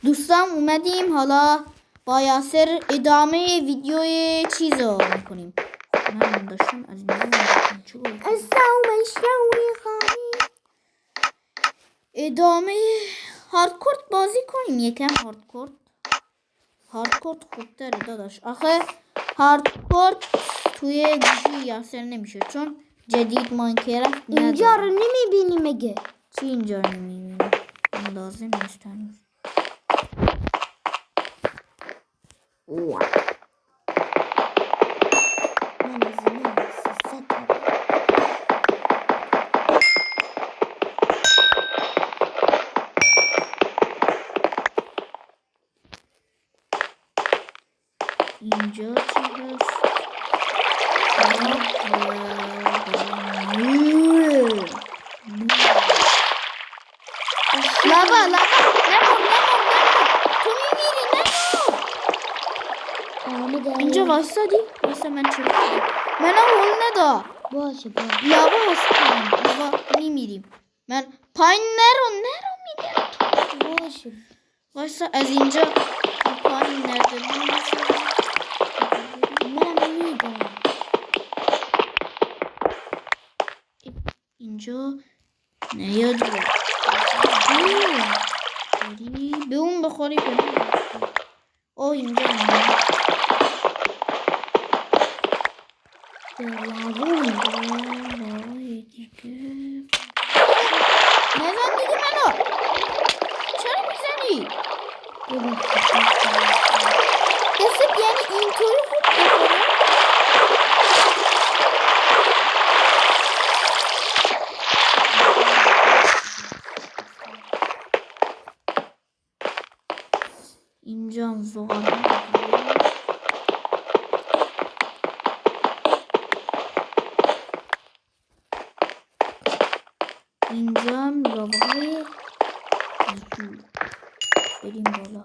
دوستان اومدیم حالا با یاسر ادامه ویدیوی چیز رو میکنیم. من داشتم از این ادامه هاردکورت بازی کنیم. یکم هاردکورت خوبتره داداش. آخه هاردکورت توی گوشی یاسر نمیشه چون جدید ماینکرافت اینجا رو نمیبینی مگه؟ چی اینجا رو نمیبینی؟ لازم نیست هنوز. اینجا چی هست؟ لاوا نمور تو میمیری. نمور اینجا واسادی من چرا منو هول ندا. باشه لاوا هستم. لاوا میمیریم. من پایین نرو میگم. باشه واسه از اینجا پایین نرو. منم میدونم. اینجا نیاد به اون بخوری به من. او اینجا نزن دیگه منو. چرا میزنی؟ دست یعنی اینطوری خوب بخوره. اینجا هم زغال اینجا هم لاواهای بریم بالا.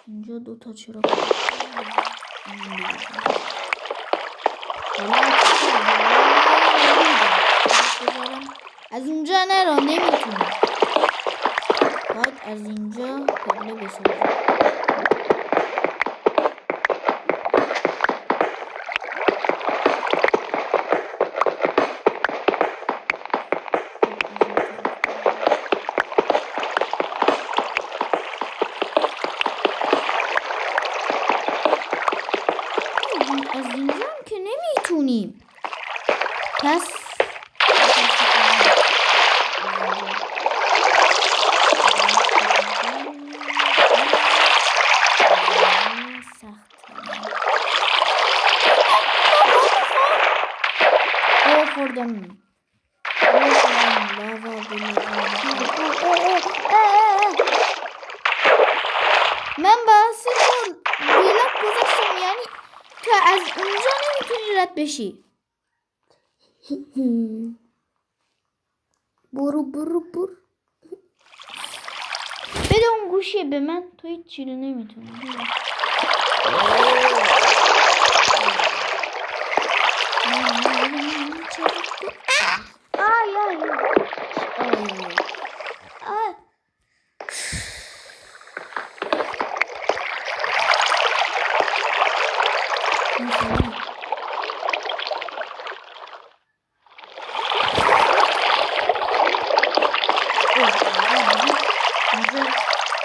اینجا دوتا چرا از اونجا نرو نمیتونی. باید از اینجا پله بسازم. از اینجا هم که نمیتونیم. پس خوردم. من باسی بیلک گذاشتم یعنی تو از اونجا نمیتونی رد بشی. برو بده اون گوشی به من. تو هیچ چی رو نمیتونی.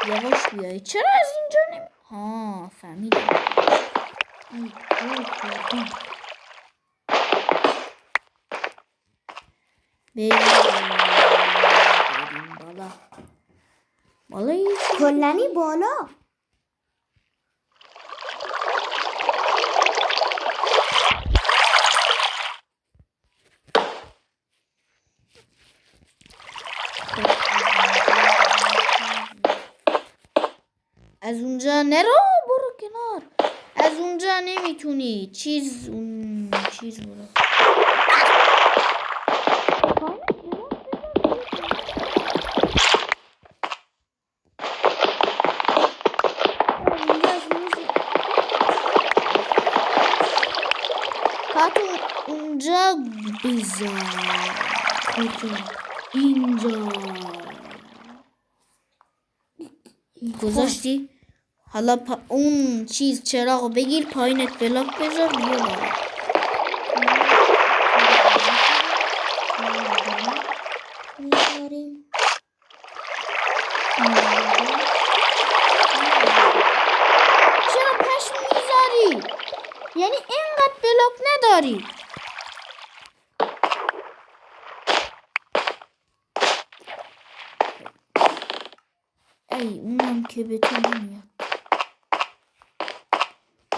یواش بیایی. چرا از اینجا ها فهمیدم. بریم بالا کلنی بالا. از اونجا نرو. برو کنار. از اونجا نمیتونی. چیز برو. کاتو اونجا بذار. اینجا گذاشتی؟ حالا اون چیز چراغ بگیر پایینت بلاک بذار بیا بالا. میذاریم. چرا پشم میذاری؟ یعنی اینقدر بلاک نداری؟ ای اونم که به تو نمیاد.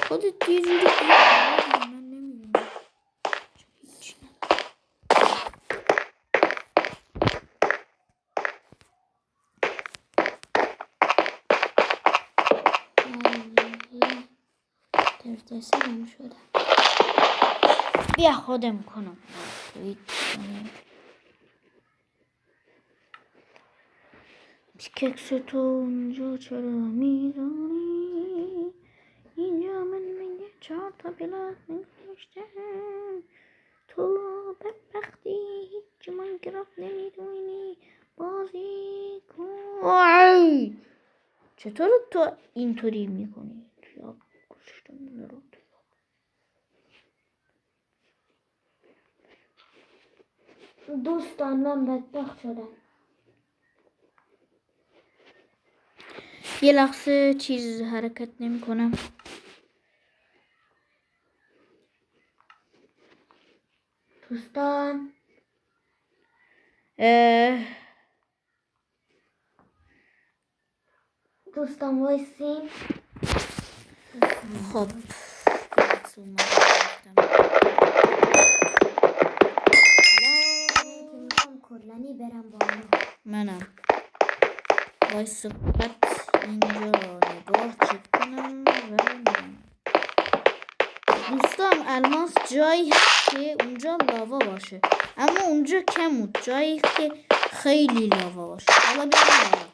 خودت یه جوری بیا. من نمیدونم. هیچی ندارم. دردسرم شده. بیا خودم کنم. ککس تو اونجا چرا میذاری؟ اینجا من میگه 4 تا بلاک نگذاشتم. تو بدبختی هیچ مایکرافت نمیدونی بازی کن. چطور تو اینطوری میکنی؟ یا گوشتم رو دوستان من بدبخت شدم. یه لحظه چیز حرکت نمی کنم. دوستان دوستان وایسین. خب کلانی برم بالا. منم وایس فقط اینجا رو نگاه چک کنم و میرم. دوستان الماس جایی هست که اونجا لاوا باشه، اما اونجا کم بود جایی که خیلی لاوا باشه. حالا بیرم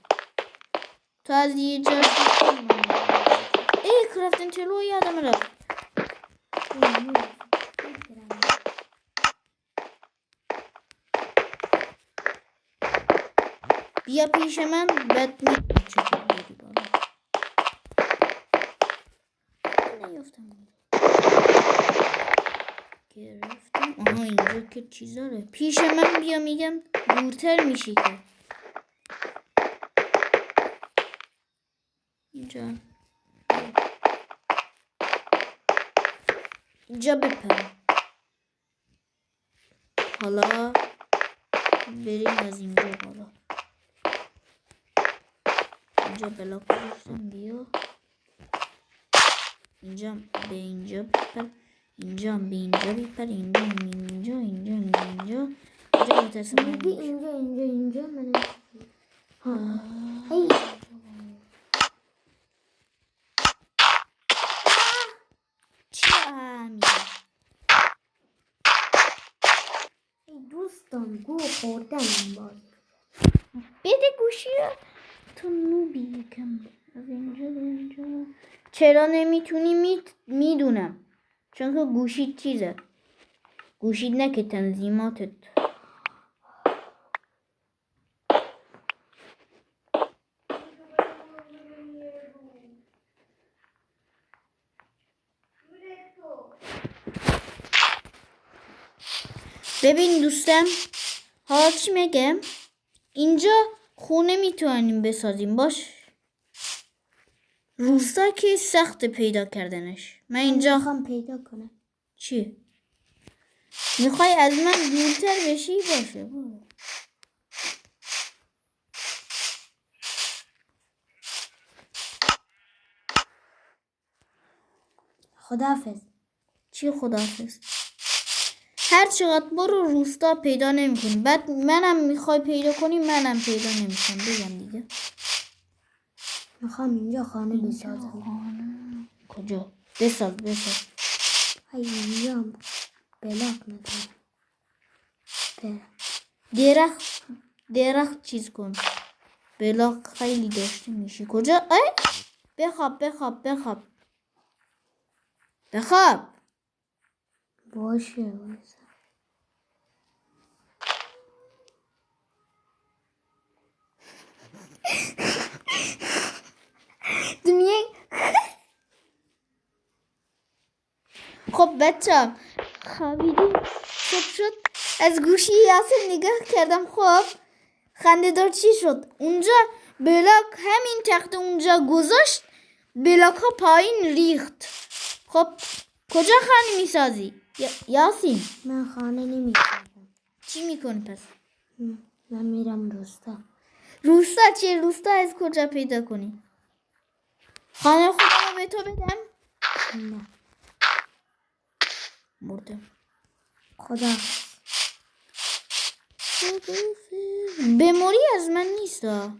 تو از یه جا ای کرافتن تلو یادم رفت. بیا پیش من بد چطور بری بالا. نیفتم گرفتم. آها اینجا که چیزاره. پیش من بیا میگم دورتر میشی که. اینجا بپرم. حالا بریم از اینجا بالا. اینجا بلاک گذاشتم بیا. اینجا به اینجا بپر. اینجا به اینجا بپر. اینجا اینجا اینجا اینجا اینجا من هی دوستان گو خوردن این باز بده گوشی رو. تو نوبی یکم از اینجا به اینجا. چرا نمیتونی میدونم چون که گوشید چیزه. گوشید نه که تنظیماتت. ببین دوستم حالا چی میگم. اینجا خونه میتونیم بسازیم باش. روستا که سخت پیدا کردنش. من اینجا میخوام پیدا کنم. چی؟ میخوای از من دورتر بشی باشه. خداحافظ. چی خداحافظ؟ هر چقدر برو روستا پیدا نمیکنی. بعد منم میخوای پیدا کنی منم پیدا نمیکنم. بگم دیگه. میخوام اینجا خانه بسازم. کجا؟ بساز. اینجا بلاک ندارم. درخت چیز کن. بلاک خیلی داشته میشی. کجا؟ ای بخواب باشه خب بچه خوابیدیم صبح شد از گوشی یاسر نگاه کردم خب خنده دار چی شد اونجا بلاک همین تخت اونجا گذاشت بلاک ها پایین ریخت خب کجا خانه میسازی یاسین من خانه نمیسازم. چی میکنی پس من میرم روستا. روستا چه روستا از کجا پیدا کنی خانه خودم رو به تو بدم نه مردم خدا بموری از من نیستا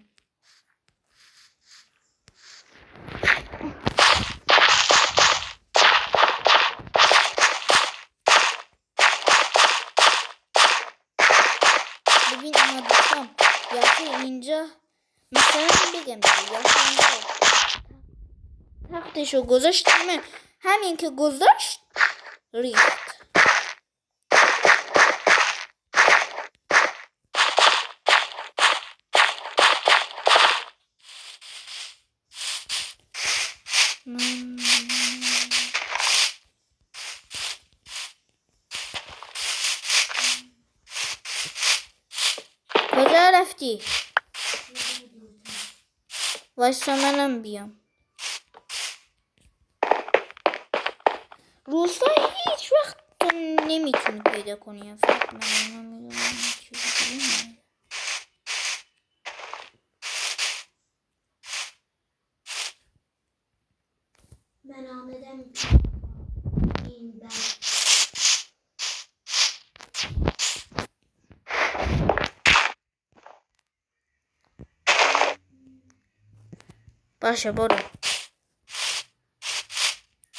ببین اما دوستم یاسر اینجا مثلا بگم یاسر اینجا تختشو گذاشت همین که گذاشت ریخت کجا رفتی؟ وایسا منم بیام روستا هیچ وقت تو نمیتونی پیدا کنی فقط من نمیدونم چیزی دیگه من آمدم این بر باشه برو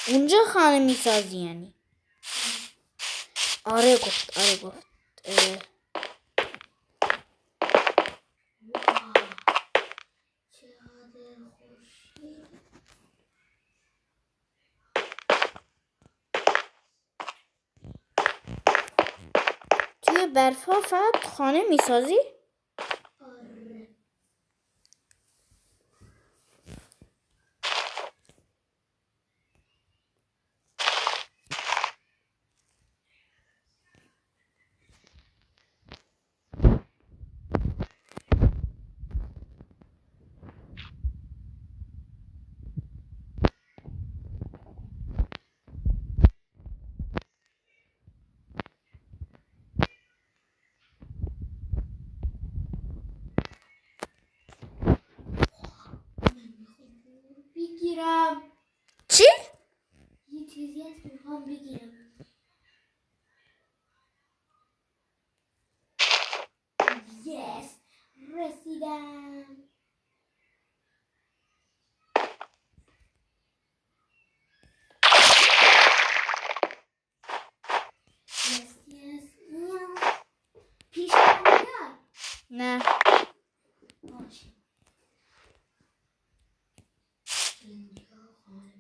اونجا خانه میسازی یعنی آره گفت توی برفا فقط خانه میسازی؟ آره. بگیرم چی؟ یه چیزی هست میخوام بگیرم. یس رسیدم. یس پیش نه باشه. اینجا خانه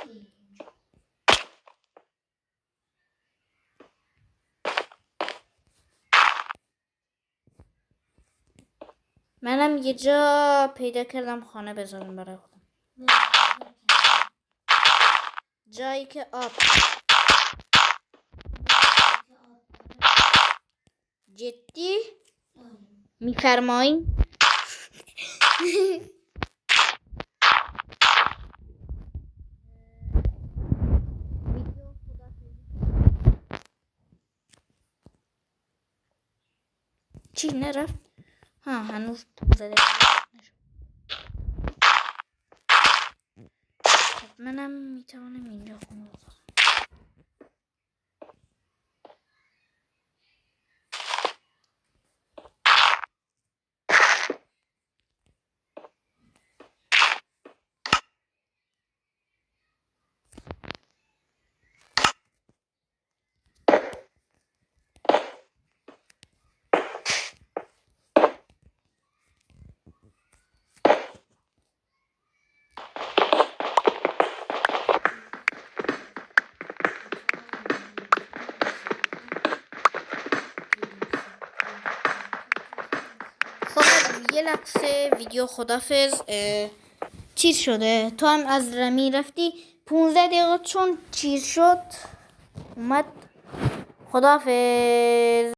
اینجا. منم یه جا پیدا کردم خانه بذارم برای خودم جایی که آب جدی میفرمایی؟ چی نرفت؟ ها هنوز زده خب منم میتوانم اینجا خونه بذارم خب یه لحظه ویدیو خدافظ چیز شده. تو هم از رمی رفتی 15 دقیقه چون چیز شد اومد. خداحافظ.